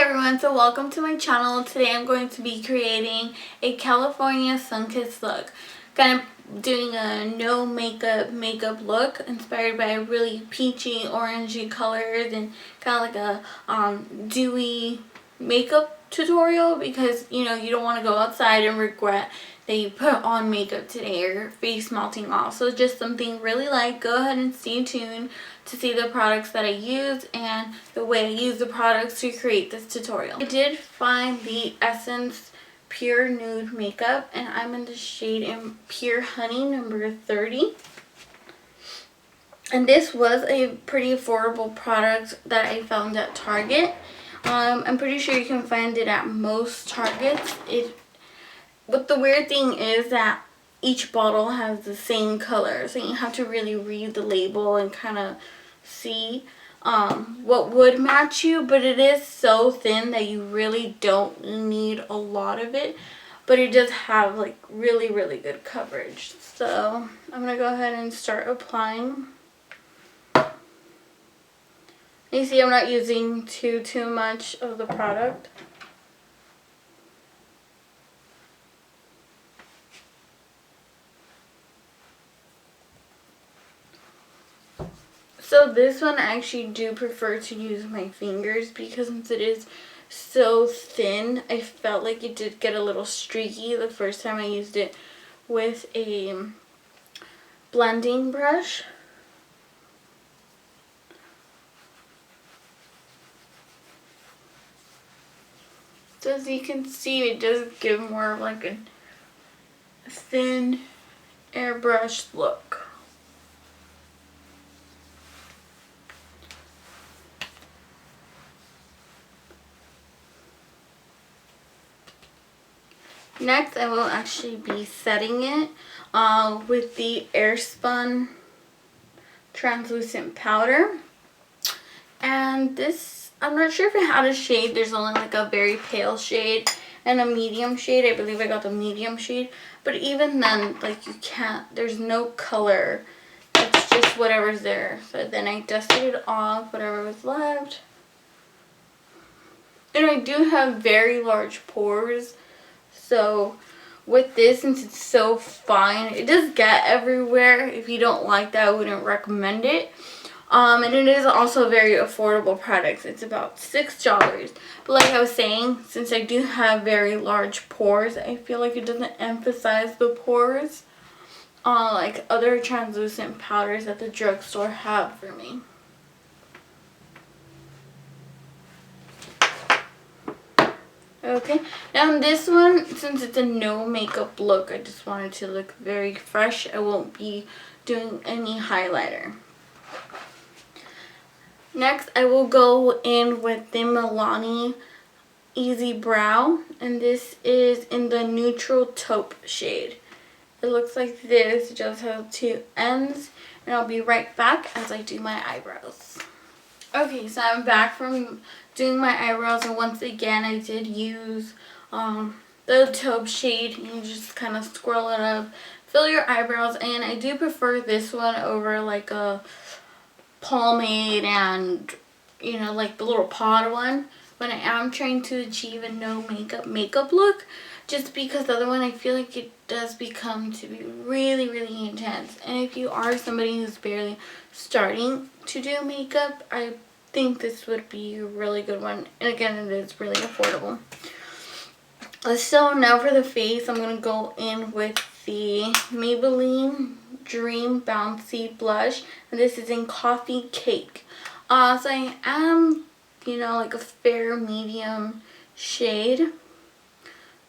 everyone, so welcome to my channel. Today I'm going to be creating a California Sunkiss look. Kind of doing a no makeup look inspired by really peachy, orangey colors and kind of like a dewy makeup tutorial, because you know you don't want to go outside and regret that you put on makeup today or your face melting off. So just something really light. Go ahead and stay tuned to see the products that I use and the way I use the products to create this tutorial. I did find the Essence Pure Nude Makeup, and I'm in the shade in Pure Honey number 30. And this was a pretty affordable product that I found at Target. I'm pretty sure you can find it at most Targets. But the weird thing is that each bottle has the same color, so you have to really read the label and kind of see what would match you. But it is so thin that you really don't need a lot of it, but it does have like really good coverage. So I'm gonna go ahead and start applying. You see I'm not using too much of the product. So this one I actually do prefer to use my fingers, because since it is so thin, I felt like it did get a little streaky the first time I used it with a blending brush. So as you can see, it does give more of like a thin airbrushed look. Next, I will actually be setting it with the Airspun translucent powder. And this, I'm not sure if it had a shade. There's only like a very pale shade and a medium shade. I believe I got the medium shade. But even then, like, you can't, there's no color. It's just whatever's there. So then I dusted it off, whatever was left. And I do have very large pores. So with this, since it's so fine, it does get everywhere. If you don't like that, I wouldn't recommend it. And it is also a very affordable product. It's about $6. But like I was saying, since I do have very large pores, I feel like it doesn't emphasize the pores like other translucent powders that the drugstore have for me. Okay, now this one, since it's a no makeup look, I just wanted to look very fresh. I won't be doing any highlighter. Next, I will go in with the Milani Easy Brow, and this is in the neutral taupe shade. It looks like this. It just has two ends, and I'll be right back as I do my eyebrows. Okay, so I'm back from doing my eyebrows, and once again I did use the taupe shade. You just kind of swirl it up, fill your eyebrows, and I do prefer this one over like a pomade and, you know, like the little pod one when I am trying to achieve a no makeup look, just because the other one I feel like it does become to be really intense. And if you are somebody who's barely starting to do makeup, I think this would be a really good one. And again, it is really affordable. So now for the face, I'm going to go in with the Maybelline Dream Bouncy Blush. And this is in Coffee Cake. So I am, you know, like a fair medium shade.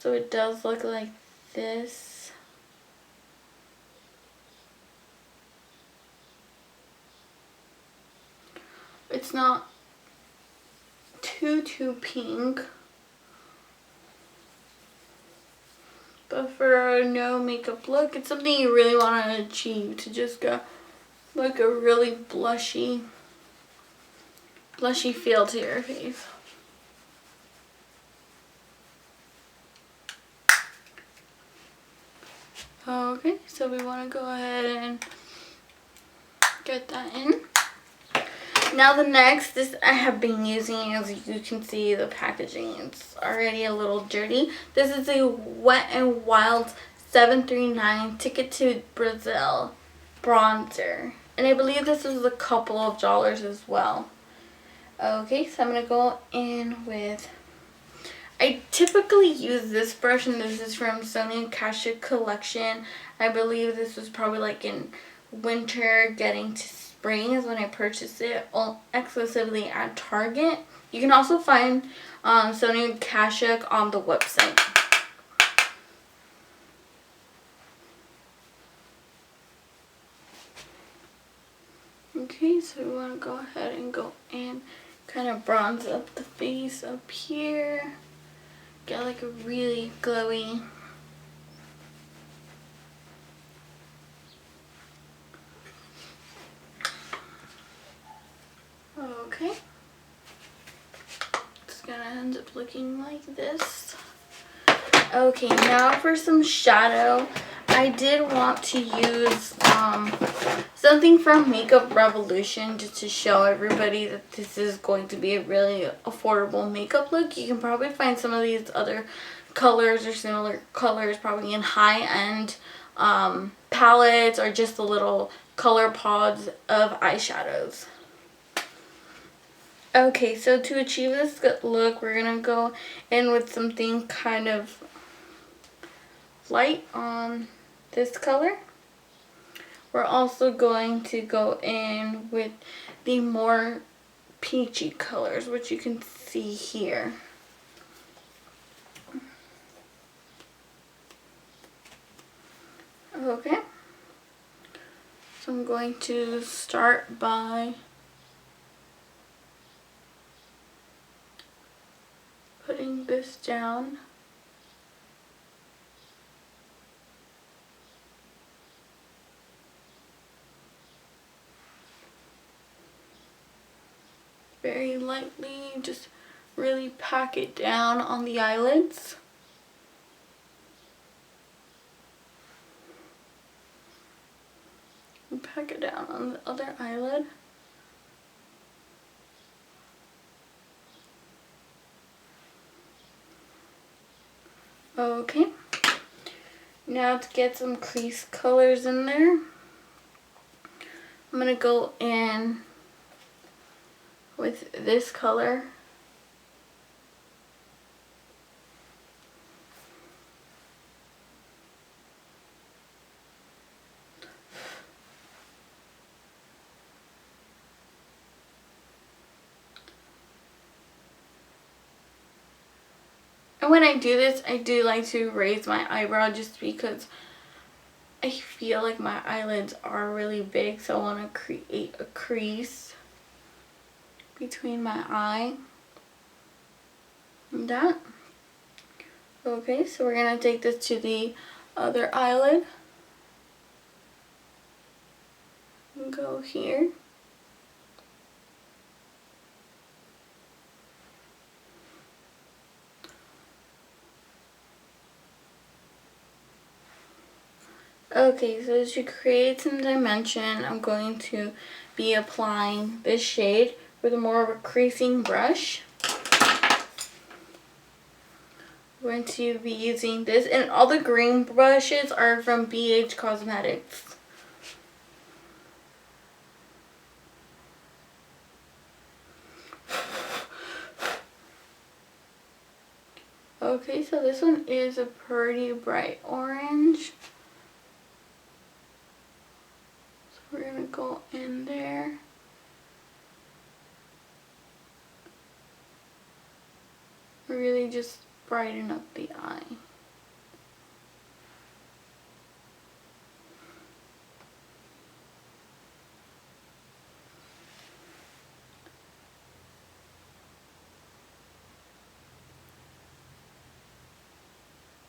So it does look like this. It's not too pink. But for a no makeup look, it's something you really want to achieve, to just go like a really blushy feel to your face. Okay, so we want to go ahead and get that in. Now the next, this I have been using, as you can see the packaging, it's already a little dirty. This is a Wet n Wild 739 Ticket to Brazil bronzer. And I believe this is a couple of dollars as well. Okay, so I'm going to go in with... I typically use this brush, and this is from Sunkiss collection. I believe this was probably like in winter getting to spring is when I purchased it, all exclusively at Target. You can also find Sunkiss on the website. Okay, so we want to go ahead and go in, kind of bronze up the face up here. Get like a really glowy okay. It's gonna end up looking like this. Okay, now for some shadow. I did want to use something from Makeup Revolution just to show everybody that this is going to be a really affordable makeup look. You can probably find some of these other colors or similar colors probably in high-end palettes or just the little color pods of eyeshadows. Okay, so to achieve this good look, we're going to go in with something kind of light on this color. We're also going to go in with the more peachy colors, which you can see here. Okay, so I'm going to start by putting this down. Very lightly, just really pack it down on the eyelids. And pack it down on the other eyelid. Okay, now to get some crease colors in there, I'm going to go in with this color. And when I do this, I do like to raise my eyebrow just because I feel like my eyelids are really big, so I want to create a crease between my eye and that. Okay, so we're going to take this to the other eyelid and go here. Okay, so to create some dimension, I'm going to be applying this shade with more of a creasing brush. I'm going to be using this, and all the green brushes are from BH Cosmetics. Okay, so this one is a pretty bright orange. We're going to go in there. Really just brighten up the eye.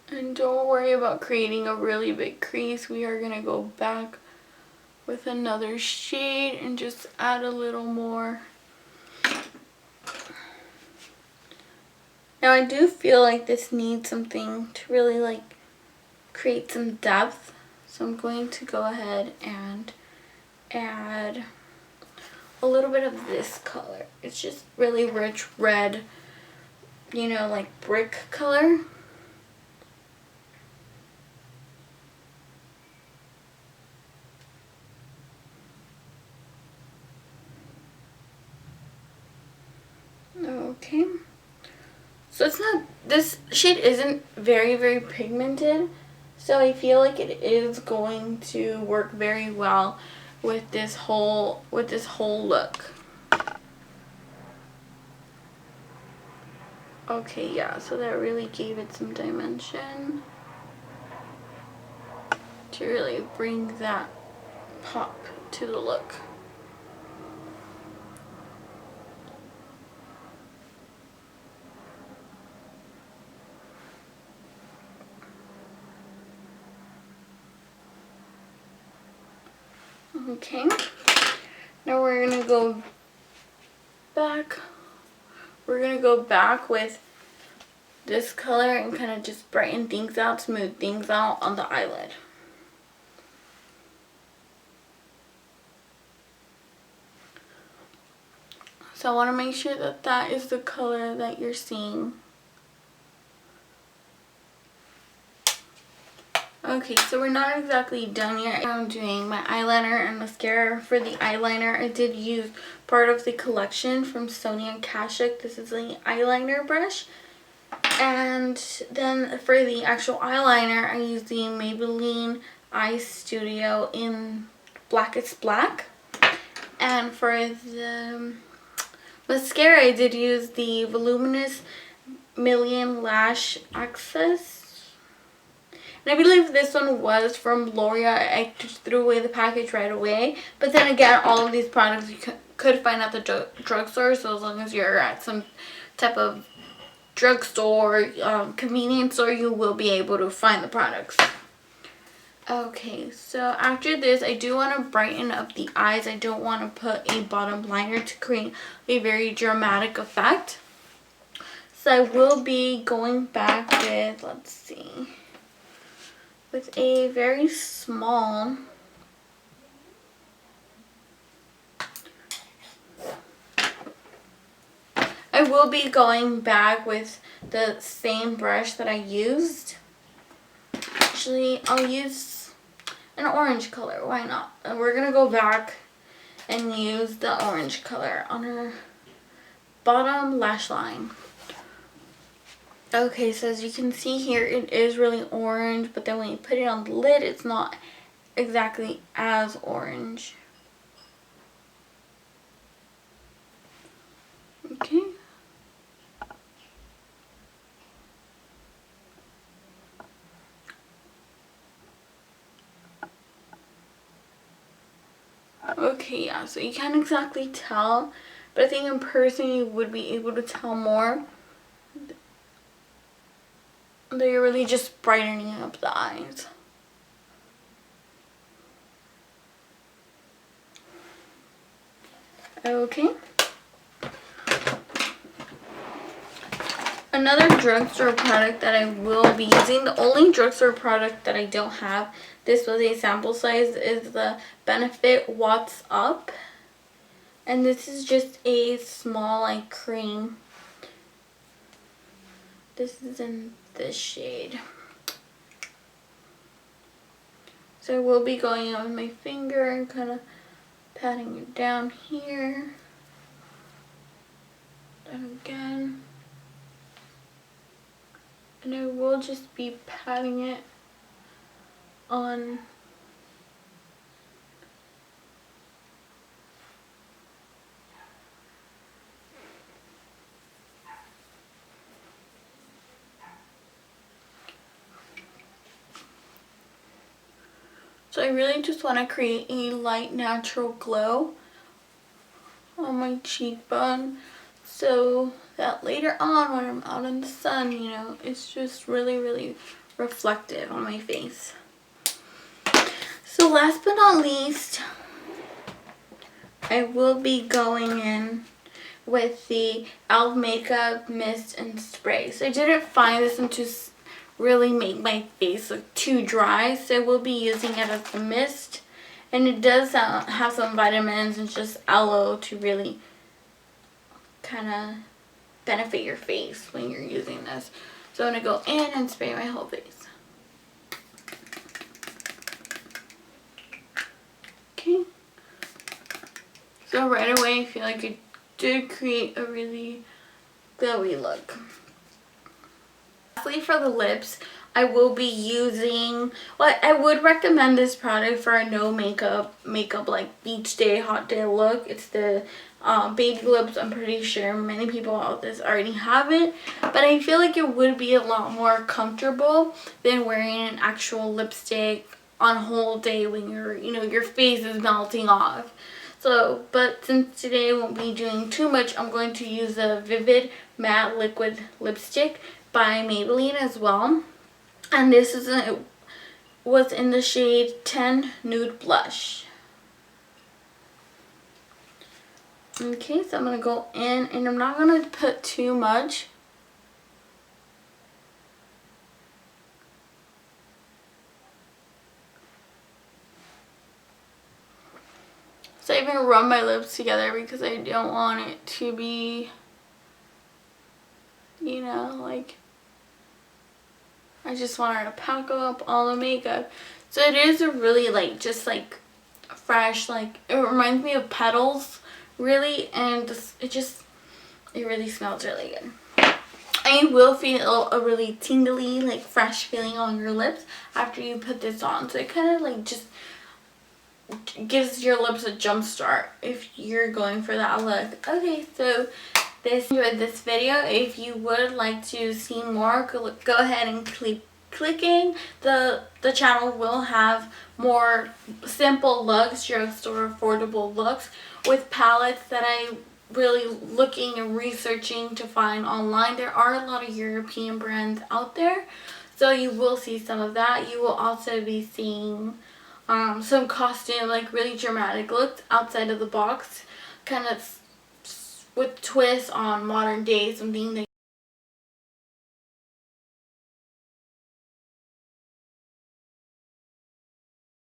And don't worry about creating a really big crease. We are going to go back with another shade and just add a little more. Now I do feel like this needs something to really like create some depth, so I'm going to go ahead and add a little bit of this color. It's just really rich red, you know, like brick color. Okay. So it's not, this shade isn't very pigmented, so I feel like it is going to work very well with this whole look. Okay, yeah, so that really gave it some dimension to really bring that pop to the look. Okay, now we're gonna go back. We're gonna go back with this color and kind of just brighten things out, smooth things out on the eyelid. So I want to make sure that that is the color that you're seeing. Okay, so we're not exactly done yet. I'm doing my eyeliner and mascara. For the eyeliner, I did use part of the collection from Sonia Kashuk. This is the eyeliner brush. And then for the actual eyeliner, I used the Maybelline Eye Studio in Blackest Black. And for the mascara, I did use the Voluminous Million Lash Access. And I believe this one was from L'Oreal. I just threw away the package right away. But then again, all of these products you could find at the drugstore. So as long as you're at some type of drugstore, convenience store, you will be able to find the products. Okay, so after this, I do want to brighten up the eyes. I don't want to put a bottom liner to create a very dramatic effect. So I will be going back with, let's see, with a very small I will be going back with the same brush that I used. Actually, I'll use an orange color. Why not? And we're going to go back and use the orange color on her bottom lash line. Okay, so as you can see here, it is really orange, but then when you put it on the lid, it's not exactly as orange. Okay. Okay, yeah, so you can't exactly tell, but I think in person you would be able to tell more. They're really just brightening up the eyes. Okay. Another drugstore product that I will be using, the only drugstore product that I don't have, this was a sample size, is the Benefit What's Up. And this is just a small, like, cream. This is in this shade. So I will be going in with my finger and kind of patting it down here. And again. And I will just be patting it on so I really just want to create a light natural glow on my cheekbone so that later on when I'm out in the sun, you know, it's just really reflective on my face. So last but not least, I will be going in with the e.l.f. Makeup Mist and Spray. So I didn't find this one to really make my face look too dry, so I will be using it as a mist. And it does have some vitamins and just aloe to really kind of benefit your face when you're using this. So I'm going to go in and spray my whole face. Okay. So right away I feel like it did create a really glowy look. Lastly, for the lips, I will be using, well, I would recommend this product for a no makeup like beach day, hot day look. It's the baby lips. I'm pretty sure many people out there already have it, but I feel like it would be a lot more comfortable than wearing an actual lipstick on a whole day when your face is melting off. So, but since today I won't be doing too much, I'm going to use the Vivid Matte Liquid Lipstick by Maybelline as well. And this was in the shade 10 Nude Blush. Okay, so I'm going to go in, and I'm not going to put too much. So I even rub my lips together because I don't want it to be, like, I just want her to pack up all the makeup. So it is a really just fresh, it reminds me of petals really, and it really smells really good. And you will feel a really tingly, fresh feeling on your lips after you put this on. So it kind of just gives your lips a jump start if you're going for that look. Okay, so enjoyed this video. If you would like to see more, go ahead and keep clicking. The channel will have more simple looks, drugstore affordable looks with palettes that I really looking and researching to find online. There are a lot of European brands out there, so you will see some of that. You will also be seeing some costume, really dramatic looks outside of the box, kind of with twists on modern day, something that